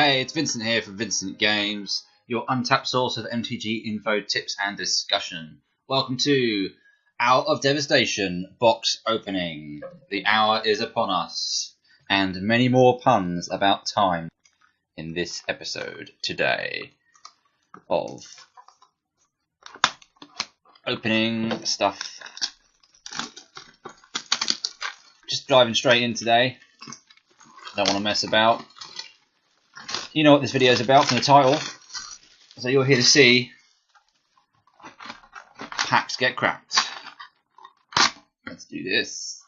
Hey, it's Vincent here from Vincent Games, your untapped source of MTG info, tips and discussion. Welcome to Hour of Devastation box opening. The hour is upon us, and many more puns about time in this episode today of opening stuff. Just diving straight in today. Don't want to mess about. You know what this video is about from the title, so you're here to see packs get cracked. Let's do this.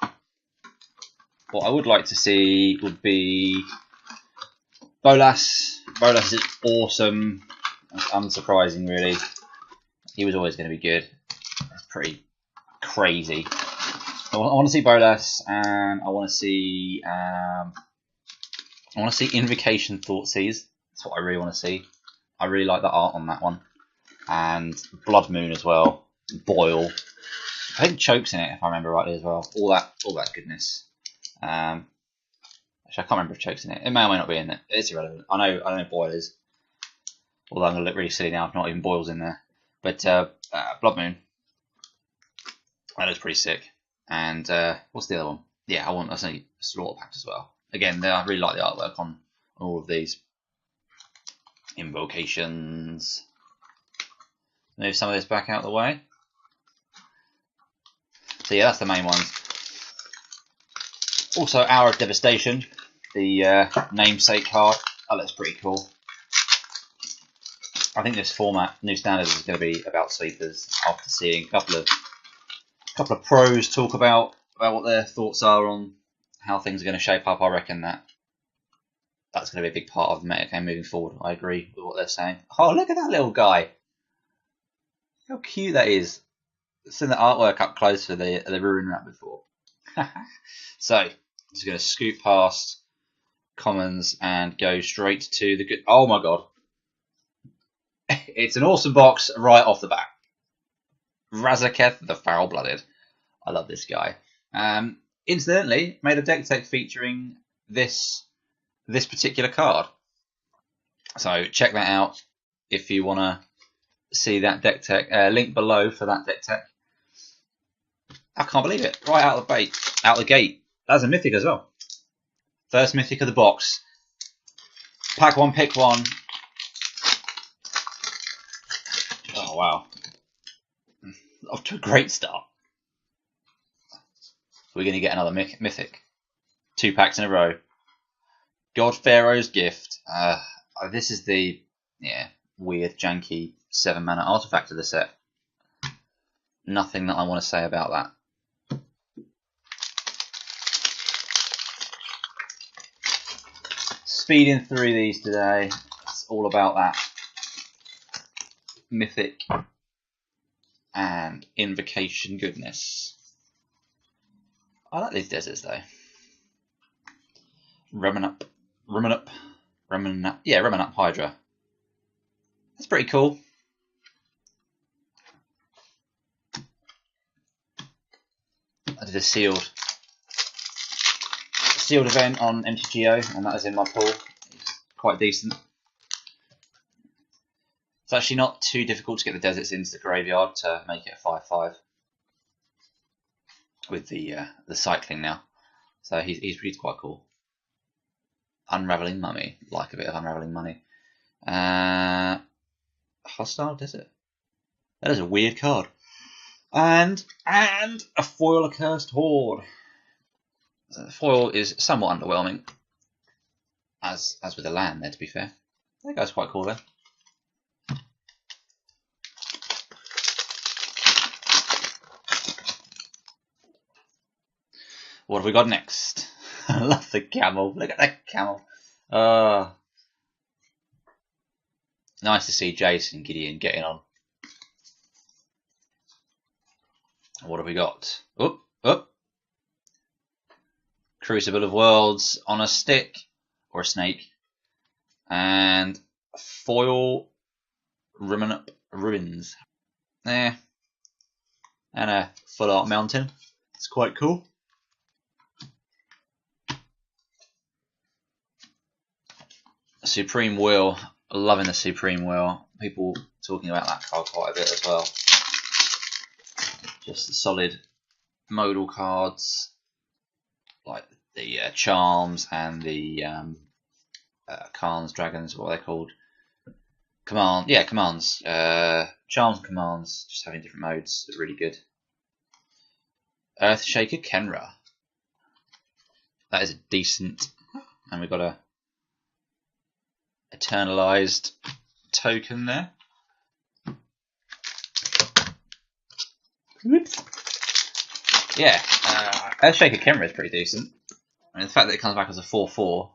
What I would like to see would be Bolas. Bolas is awesome. That's unsurprising, really. He was always going to be good. That's pretty crazy. I want to see Bolas, and I want to see Invocation Thoughtseize. That's what I really want to see. I really like the art on that one. And Blood Moon as well. Boil. I think Choke's in it, if I remember rightly as well. All that goodness. Actually, I can't remember if Choke's in it. It may or may not be in it. It's irrelevant. I know Boil is. Although I'm going to look really silly now if not even Boil's in there. But Blood Moon. That is pretty sick. And what's the other one? Yeah, I want to see Slaughter Pact as well. Again, I really like the artwork on all of these. Invocations. Move some of this back out of the way. So yeah, that's the main ones. Also, Hour of Devastation, the namesake card. Oh, that's pretty cool. I think this format, New Standard, is going to be about sweepers. After seeing a couple of pros talk about what their thoughts are on how things are going to shape up, I reckon that's going to be a big part of the meta game moving forward. I agree with what they're saying. Oh, look at that little guy! How cute that is! I've seen the artwork up close for the Ruin Rat before. So, just going to scoot past commons and go straight to the good. Oh my god! It's an awesome box right off the bat. Razaketh the Foul-Blooded. I love this guy. Incidentally, made a deck tech featuring this particular card. So check that out if you want to see that deck tech. Link below for that deck tech. I can't believe it! Right out of the gate. That's a mythic as well. First mythic of the box. Pack one, pick one. Oh wow! Off to a great start. We're going to get another mythic. 2 packs in a row. God Pharaoh's Gift. This is the weird, janky 7-mana artifact of the set. Nothing that I want to say about that. Speeding through these today. It's all about that mythic and invocation goodness. I like these deserts though. Remenup Hydra. That's pretty cool. I did a sealed event on MTGO, and that is in my pool. It's quite decent. It's actually not too difficult to get the deserts into the graveyard to make it a 5/5 with the cycling now. So he's quite cool. Unraveling Mummy, like a bit of Unraveling Money. Hostile Desert. That is a weird card. And a foil Accursed Horde. So the foil is somewhat underwhelming, as with the land there, to be fair. That guy's quite cool though. What have we got next? I love the camel. Look at that camel. Nice to see Jason Gideon getting on. What have we got? Oop. Crucible of Worlds on a stick or a snake. And foil Remenup Ruins. And a full art mountain. It's quite cool. Supreme Will. Loving the Supreme Will. People talking about that card quite a bit as well. Just the solid modal cards like the Charms and the Khan's Dragons, what are they called? Commands. Charms and Commands, just having different modes, really good. Earthshaker Kenra. That is a decent, and we've got a eternalized token there. Yeah, Earthshaker Kenra is pretty decent. I mean, the fact that it comes back as a 4/4,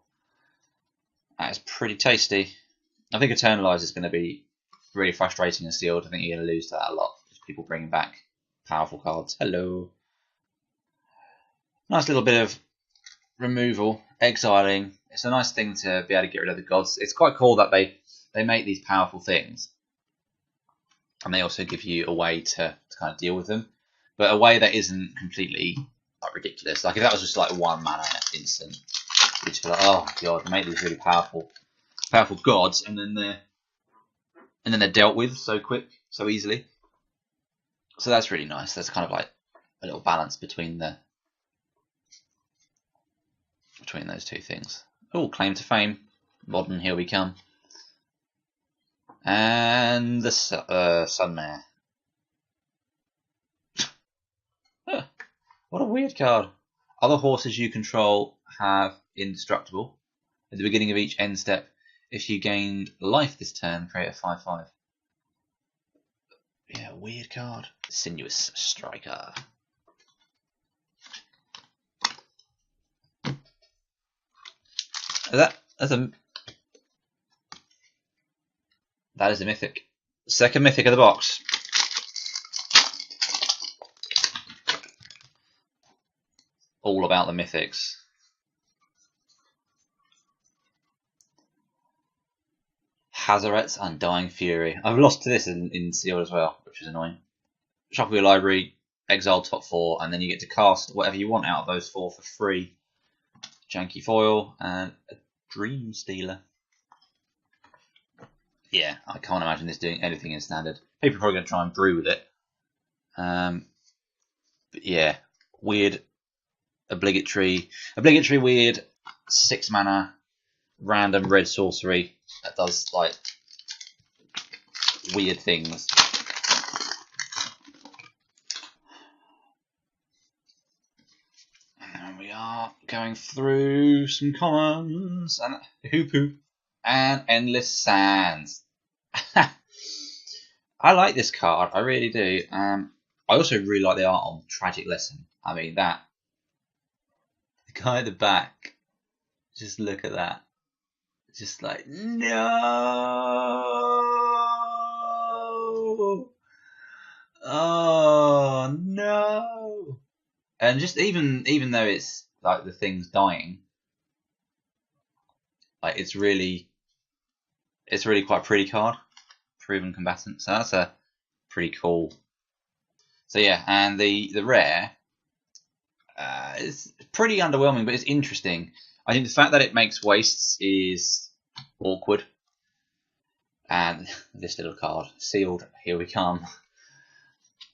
that is pretty tasty. I think Eternalize is going to be really frustrating and sealed. I think you're going to lose to that a lot. Just people bringing back powerful cards. Hello. Nice little bit of removal, exiling. It's a nice thing to be able to get rid of the gods. It's quite cool that they make these powerful things, and they also give you a way to kind of deal with them, but a way that isn't completely like ridiculous. Like if that was just like 1 mana instant, you just feel like, oh god, they make these really powerful gods, and then they're dealt with so quick, so easily. So that's really nice. That's kind of like a little balance between those two things. Oh, Claim to Fame, modern, here we come, and the Sunmare. Huh. What a weird card. Other horses you control have indestructible. At the beginning of each end step, if you gained life this turn, create a 5/5. Yeah, weird card. Sinuous Striker. That is a mythic. Second mythic of the box. All about the mythics. Hazoret's Undying Fury. I've lost to this in sealed as well, which is annoying. Shuffle your library, exile top 4, and then you get to cast whatever you want out of those 4 for free. Janky foil and a Dream Stealer. Yeah, I can't imagine this doing anything in standard. People are probably going to try and brew with it. But yeah, weird, obligatory weird 6 mana random red sorcery that does like weird things. And we are going through some commons and Hoopu and Endless Sands. I like this card, I really do. I also really like the art on Tragic Lesson. I mean, the guy at the back, just look at that. Just like, no! Oh, no! And just even though it's like the thing's dying, like it's really quite a pretty card. Proven Combatant. So that's a pretty cool. So yeah, and the rare is pretty underwhelming, but it's interesting. I think the fact that it makes wastes is awkward. And this little card, sealed, here we come.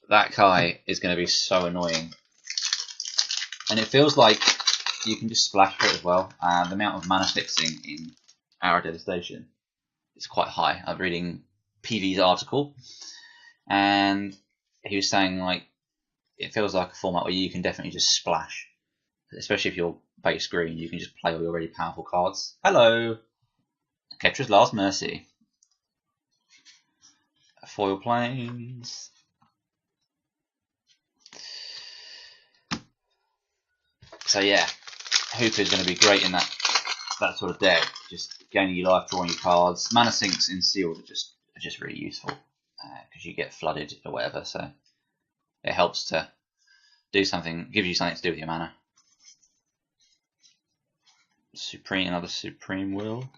That guy is going to be so annoying. And it feels like you can just splash for it as well. The amount of mana fixing in our Devastation is quite high. I'm reading PV's article, and he was saying like it feels like a format where you can definitely just splash, especially if you're base green. You can just play all your really powerful cards. Hello, Ketra's Last Mercy, foil planes. So yeah, Hooper is going to be great in that sort of deck. Just gaining your life, drawing your cards. Mana sinks in sealed are just really useful because you get flooded or whatever. So it helps to do something, gives you something to do with your mana. Another Supreme Will.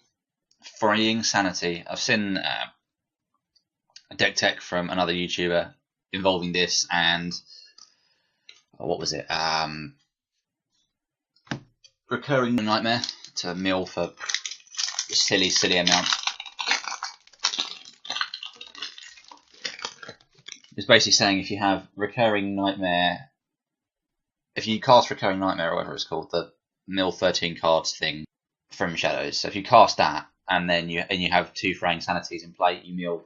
Freeing Sanity. I've seen a deck tech from another YouTuber involving this, and what was it? Recurring Nightmare to mill for silly amount. It's basically saying if you have Recurring Nightmare, if you cast Recurring Nightmare or whatever it's called, the mill 13 cards thing from Shadows. So if you cast that and then you have 2 Fraying Sanities in play, you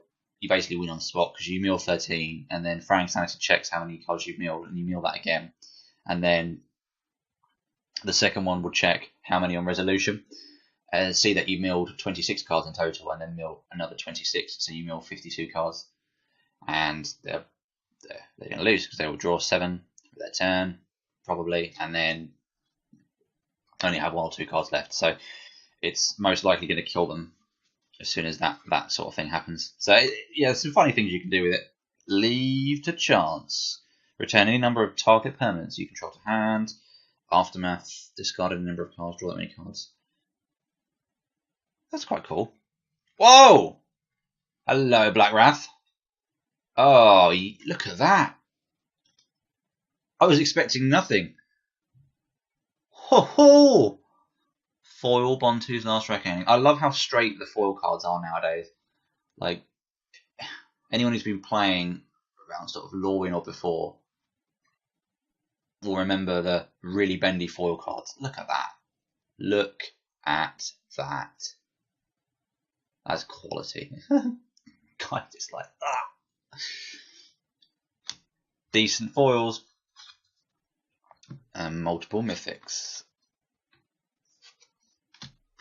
basically win on the spot because you mill 13 and then Fraying Sanity checks how many cards you've milled and you mill that again, and then the second one will check how many on resolution and see that you milled 26 cards in total, and then mill another 26, so you mill 52 cards, and they're going to lose because they will draw 7 for their turn probably, and then only have 1 or 2 cards left. So it's most likely going to kill them as soon as that sort of thing happens. So yeah, there's some funny things you can do with it. Leave to chance. Return any number of target permanents you control to hand. Aftermath. Discard a number of cards. Draw that many cards. That's quite cool. Whoa! Hello, Black Wrath. Oh, look at that. I was expecting nothing. Ho ho! Foil Bontu's Last Reckoning. I love how straight the foil cards are nowadays. Like, anyone who's been playing around sort of Lorwyn or before will remember the really bendy foil cards. Look at that. Look at that. That's quality. Kind of just like, ah. Decent foils. And multiple mythics.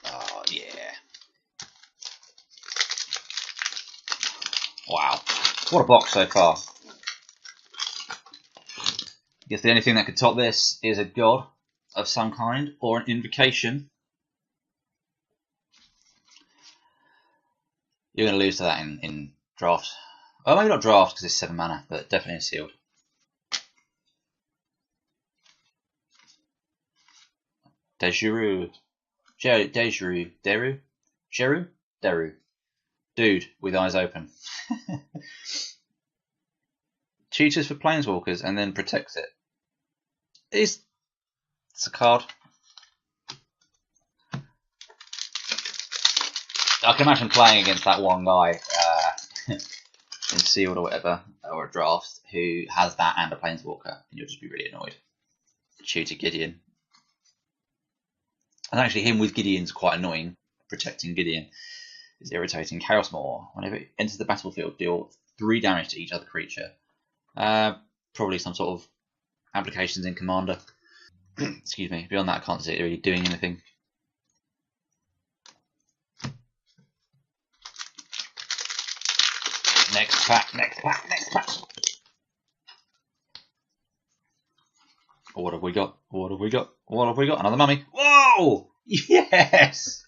Oh, yeah. Wow. What a box so far. I guess the only thing that could top this is a god of some kind or an invocation. You're going to lose to that in draft. Well, maybe not draft because it's 7 mana, but definitely in sealed. Deru. Dude with eyes open. Cheaters for Planeswalkers and then protects it. It's a card. I can imagine playing against that one guy in sealed or whatever, or a draft, who has that and a Planeswalker, and you'll just be really annoyed. Tutor Gideon. And actually him with Gideon's quite annoying. Protecting Gideon is irritating. Chaos Maw. Whenever it enters the battlefield, deal 3 damage to each other creature. Probably some sort of applications in Commander. Excuse me. Beyond that, I can't see it really doing anything. Next pack. What have we got? Another mummy. Whoa! Yes!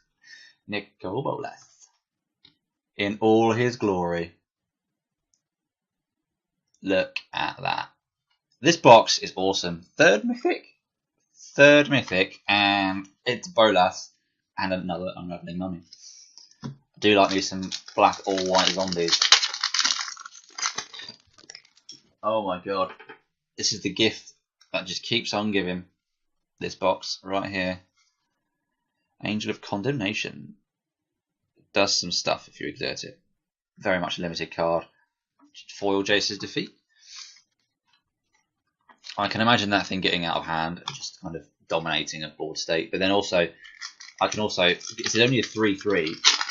Nicol Bolas. In all his glory. Look at that. This box is awesome. Third mythic, and it's Bolas and another Unraveling Mummy. I do like me some black or white zombies. Oh my god. This is the gift that just keeps on giving. This box right here. Angel of Condemnation. Does some stuff if you exert it. Very much a limited card. Foil Jace's Defeat. I can imagine that thing getting out of hand and just kind of dominating a board state. But then also, it's only a 3/3,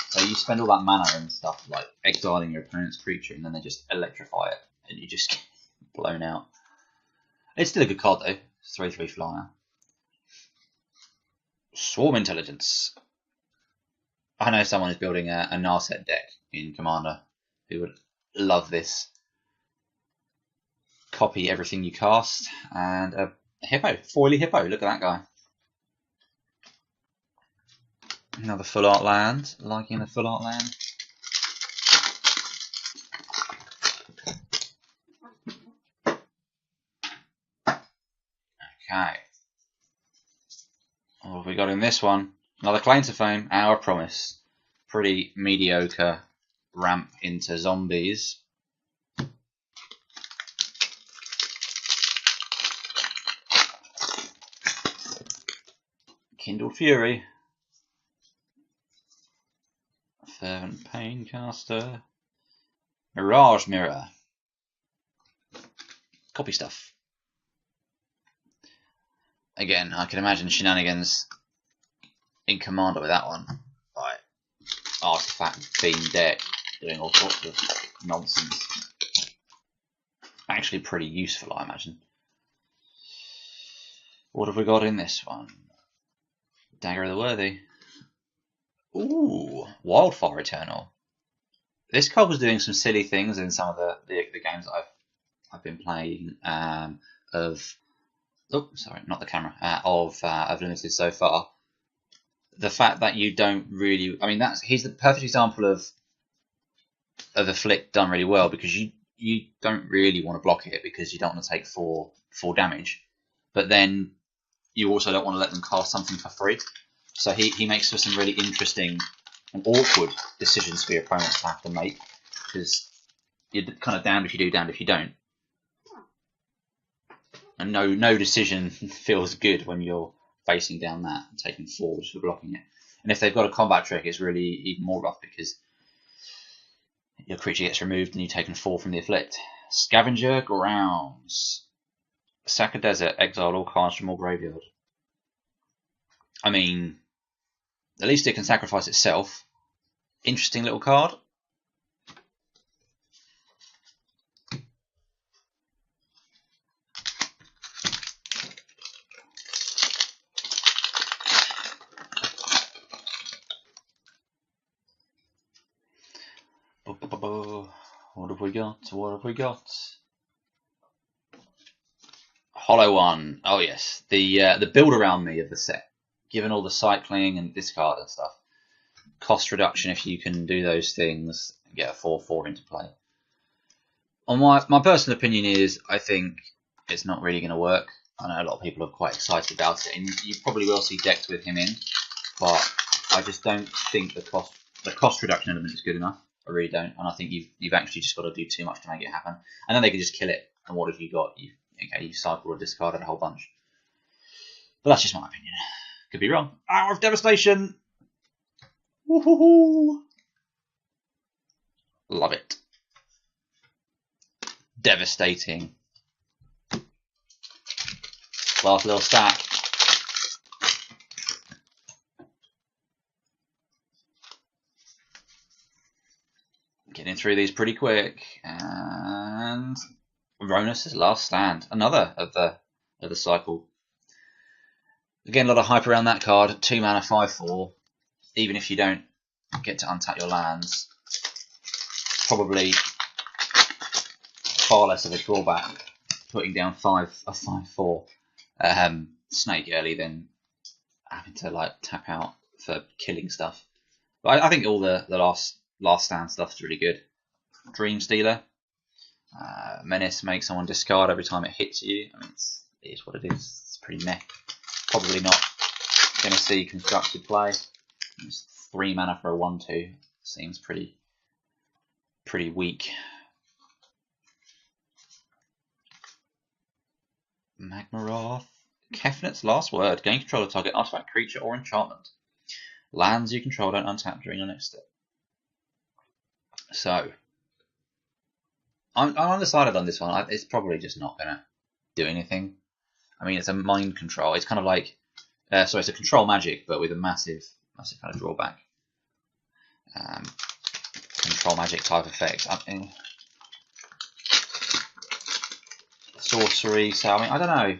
so you spend all that mana and stuff like exiling your opponent's creature, and then they just electrify it, and you just get blown out. It's still a good card though. It's 3/3 flyer. Swarm Intelligence. I know someone is building a Narset deck in Commander who would love this. Copy everything you cast, and a hippo, foily hippo. Look at that guy. Another full art land. Liking the full art land. Okay. What have we got in this one? Another Claim to Fame, Our Promise. Pretty mediocre ramp into zombies. Kindled Fury. Chaincaster. Mirage Mirror. Copy stuff. Again, I can imagine shenanigans in Commander with that one. Like artifact themed deck doing all sorts of nonsense. Actually pretty useful, I imagine. What have we got in this one? Dagger of the Worthy. Ooh, Wildfire Eternal. This card was doing some silly things in some of the games that I've been playing of. Oh, sorry, not the camera. Of Limited so far. The fact that you don't really, I mean, he's the perfect example of a flick done really well, because you don't really want to block it because you don't want to take four damage, but then you also don't want to let them cast something for free. So he makes for some really interesting and awkward decisions for your opponents to have to make, because you're kind of damned if you do, damned if you don't. And no decision feels good when you're facing down that and taking 4 just for blocking it. And if they've got a combat trick, it's really even more rough, because your creature gets removed and you've taken 4 from the Afflict. Scavenger Grounds. Sack a desert, exile all cards from all graveyard. I mean, at least it can sacrifice itself. Interesting little card. What have we got? What have we got? Hollow One. Oh yes, the build around me of the set. Given all the cycling and discard and stuff, cost reduction if you can do those things and get a 4/4 into play. On my personal opinion is, I think it's not really going to work. I know a lot of people are quite excited about it, and you probably will see decks with him in, but I just don't think the cost reduction element is good enough. I really don't, and I think you've actually just got to do too much to make it happen, and then they can just kill it. And what have you got? You cycle or discarded a whole bunch. But that's just my opinion. Could be wrong. Hour of Devastation. Woohoo! Love it. Devastating. Last little stack. Getting through these pretty quick. And Ronus' Last Stand. Another of the cycle. Again, a lot of hype around that card. 2 mana, 5/4. Even if you don't get to untap your lands, probably far less of a drawback putting down 5/4 snake early than having to like tap out for killing stuff. But I think all the last stand stuff's really good. Dream Stealer. Menace makes someone discard every time it hits you. I mean, it is what it is. It's pretty meh. Probably not going to see constructed play. It's 3 mana for a 1/2. Seems pretty weak. Magmaroth. Kefnet's Last Word. Gain control of target artifact, creature, or enchantment. Lands you control don't untap during your next step. So, I'm undecided on this one. It's probably just not going to do anything. I mean, it's a mind control. It's kind of like, it's a control magic, but with a massive kind of drawback. Control magic type effect. I mean, sorcery. So I mean, I don't know.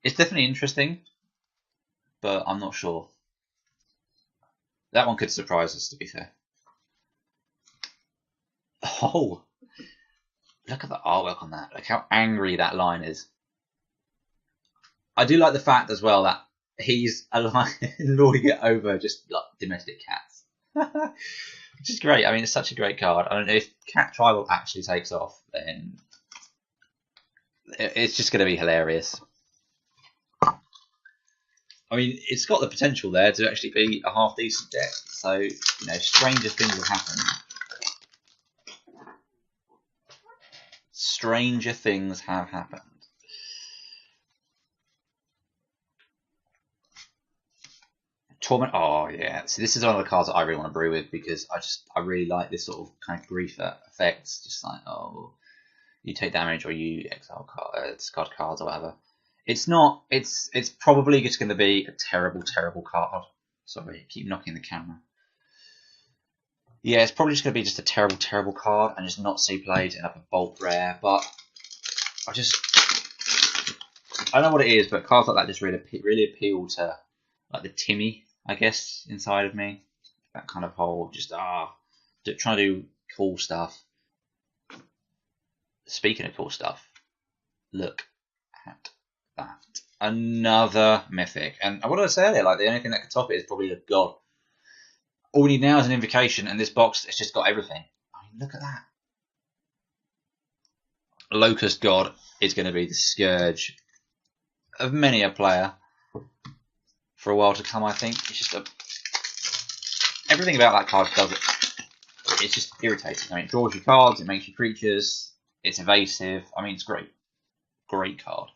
It's definitely interesting, but I'm not sure. That one could surprise us, to be fair. Oh, look at the artwork on that. Look how angry that line is. I do like the fact as well that he's lording it over just like domestic cats. Which is great. I mean, it's such a great card. I don't know if Cat Tribal actually takes off, then it's just going to be hilarious. I mean, it's got the potential there to actually be a half decent deck. So, you know, stranger things have happened. Stranger things have happened. Torment. Oh yeah. So this is one of the cards that I really want to brew with because I really like this sort of kind of grief effects. Just like, oh, you take damage or you exile discard cards or whatever. It's not. It's probably just going to be a terrible card. Sorry, I keep knocking the camera. Yeah, it's probably just going to be just a terrible card and just not see played and have a bulk rare. But I don't know what it is, but cards like that just really appeal to like the Timmy, I guess, inside of me. That kind of whole just trying to do cool stuff. Speaking of cool stuff, look at that. Another mythic. And what did I say earlier? Like the only thing that could top it is probably a god. All we need now is an invocation, and this box has just got everything. I mean, look at that. Locust God is going to be the scourge of many a player for a while to come, I think. It's just everything about that card does it. It's just irritating. I mean, it draws you cards, it makes you creatures, it's evasive. I mean, it's great. Great card.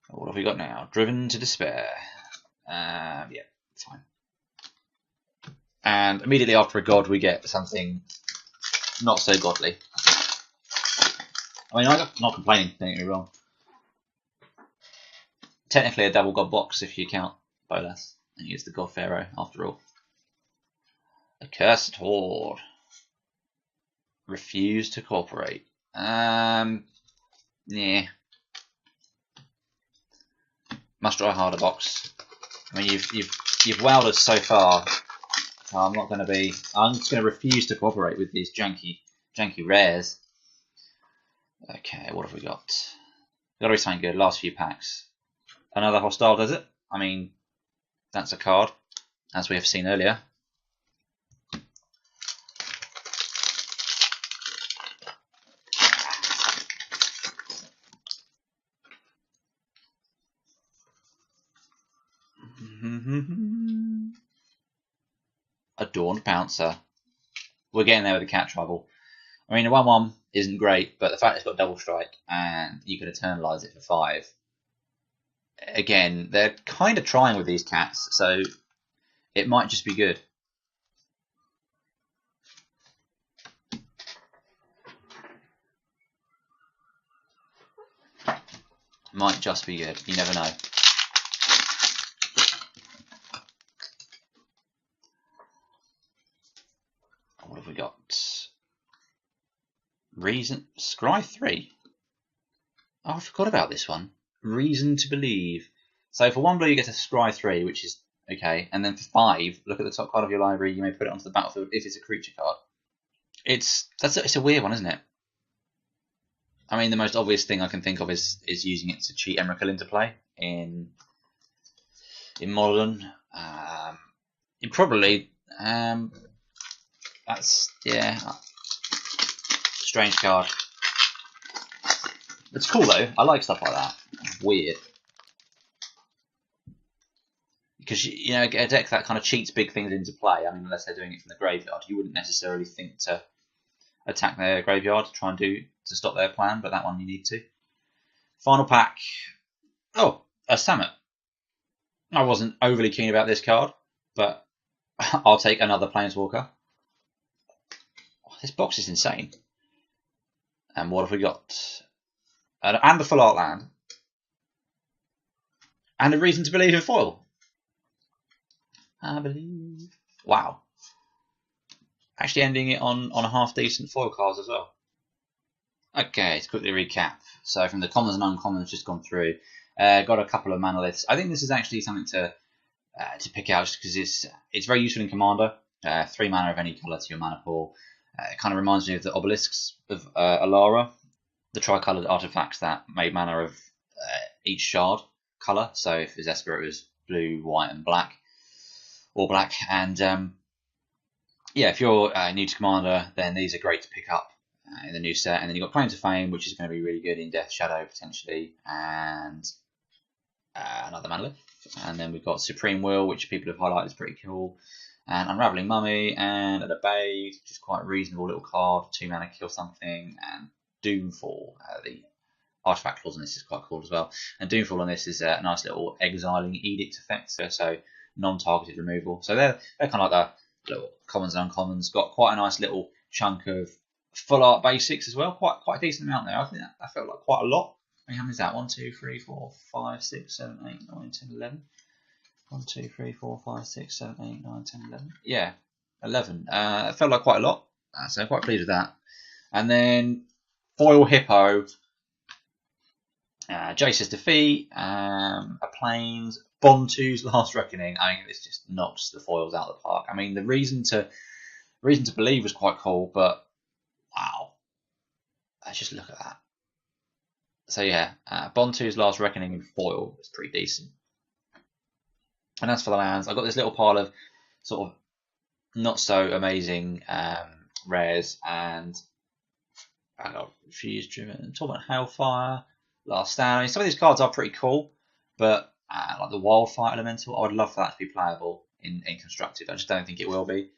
What have we got now? Driven to Despair. Yeah, fine. And immediately after a god, we get something not so godly. I mean, I'm not complaining, don't get me wrong. Technically a double god box if you count Bolas. And he is the God Pharaoh after all. Accursed Horde. Refuse to cooperate. Yeah. Must draw a harder box. I mean, you've wowed us so far. I'm not going to be. I'm just going to refuse to cooperate with these janky rares. Okay, what have we got? Got to be something good. Last few packs. Another hostile desert. I mean, that's a card, as we have seen earlier. Adorned Pouncer. We're getting there with the cat rival. I mean, the 1/1 isn't great, but the fact it's got double strike and you can eternalize it for 5. Again, they're kind of trying with these cats, so it might just be good. Might just be good. You never know. What have we got? Reason. Scry 3. Oh, I forgot about this one. Reason to Believe. So for 1 blue you get a Scry 3, which is okay, and then for 5, look at the top card of your library, you may put it onto the battlefield if it's a creature card. It's a weird one, isn't it? I mean, the most obvious thing I can think of is using it to cheat Emrakul into play in Modern. That's strange card. It's cool though. I like stuff like that. Weird. Because, you know, a deck that kind of cheats big things into play, I mean, unless they're doing it from the graveyard, you wouldn't necessarily think to attack their graveyard to try and to stop their plan, but that one you need to. Final pack. Oh, a Samet. I wasn't overly keen about this card, but I'll take another Planeswalker. Oh, this box is insane. And what have we got? And the full art land. And a Reason to Believe in foil. I believe. Wow. Actually ending it on a half decent foil cards as well. Okay, to quickly recap. So from the commons and uncommons just gone through. Got a couple of mana lifts. I think this is actually something to pick out just because it's very useful in Commander. 3 mana of any colour to your mana pool. It kind of reminds me of the obelisks of Alara, the tricoloured artifacts that made mana of each shard colour. So if his Esper, it was blue, white, and black, or black. And yeah, if you're new to Commander, then these are great to pick up in the new set. And then you've got Claims to Fame, which is going to be really good in Death Shadow potentially, and another mana lift. And then we've got Supreme Will, which people have highlighted as pretty cool. And Unraveling Mummy, and an Obeyed, which is quite a reasonable little card. 2 mana, kill something, and Doomfall, the artifact clause on this is quite cool as well. And Doomfall on this is a nice little exiling edict effect, so non-targeted removal. So they're kind of like the little commons and uncommons. Got quite a nice little chunk of full art basics as well. Quite a decent amount there. I think that felt like quite a lot. I mean, how many is that? 1, 2, 3, 4, 5, 6, 7, 8, 9, 10, 11. 1, 2, 3, 4, 5, 6, 7, 8, 9, 10, 11. Yeah, 11. It felt like quite a lot. So I'm quite pleased with that. And then foil hippo. Jace's Defeat, a Plains, Bontu's Last Reckoning. I mean, this just knocks the foils out of the park. I mean, the reason to believe was quite cool, but wow, let's just look at that. So yeah, Bontu's Last Reckoning in foil is pretty decent. And as for the lands, I've got this little pile of sort of not so amazing rares, and I got Fuse Driven, Torment Hailfire, Last Stand. I mean, some of these cards are pretty cool, but like the Wildfire Elemental, I would love for that to be playable in Constructed. I just don't think it will be.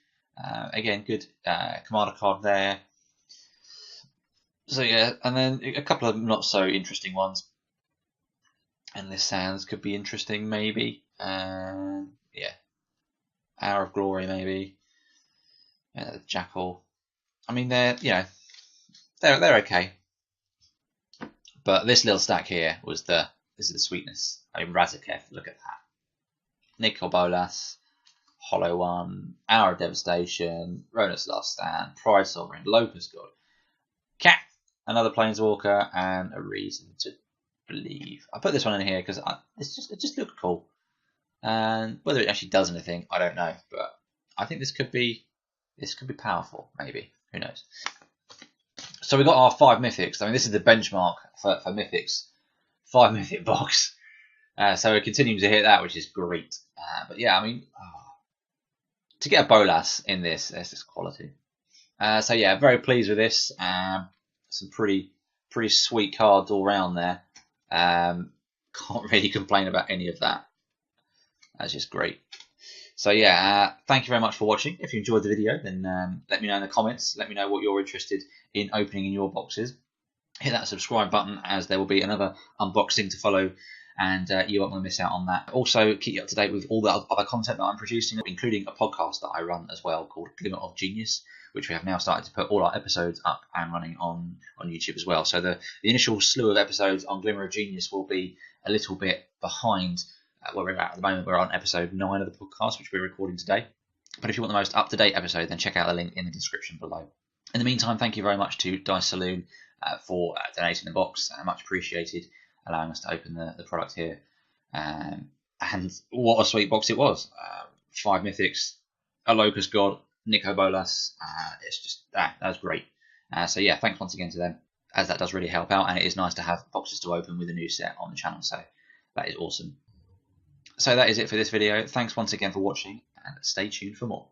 Again, good commander card there. So yeah, and then a couple of not so interesting ones. Endless Sands could be interesting, maybe. Yeah, Hour of Glory, maybe. Jackal. I mean, they're okay. But this little stack here was this is the sweetness. I mean, Razaketh, look at that. Nicol Bolas, Hollow One, Hour of Devastation, Ronus Last Stand, Pride Sovereign, Locust God, Cat, another Planeswalker, and a Reason to Believe. I put this one in here because it just looked cool. And whether it actually does anything, I don't know. But I think this could be powerful, maybe. Who knows? So we got our 5 mythics. I mean, this is the benchmark for mythics. 5 mythic box. So we're continuing to hit that, which is great. But yeah, I mean, to get a Bolas in this, there's this quality. So yeah, very pleased with this. Some pretty sweet cards all round there. Can't really complain about any of that. That's just great. So yeah, thank you very much for watching. If you enjoyed the video, then let me know in the comments. Let me know what you're interested in opening in your boxes. Hit that subscribe button, as there will be another unboxing to follow, and you won't want to miss out on that. Also, keep you up to date with all the other content that I'm producing, including a podcast that I run as well called Glimmer of Genius, which we have now started to put all our episodes up and running on YouTube as well. So the initial slew of episodes on Glimmer of Genius will be a little bit behind where we're at the moment. We're on episode 9 of the podcast, which we're recording today. But if you want the most up-to-date episode, then check out the link in the description below. In the meantime, thank you very much to Dice Saloon for donating the box. Much appreciated, allowing us to open the product here. And what a sweet box it was. 5 mythics, a Locust God, Nicol Bolas. It's just that was great. So yeah, thanks once again to them, as that does really help out, and it is nice to have boxes to open with a new set on the channel. So that is awesome. So that is it for this video. Thanks once again for watching, and stay tuned for more.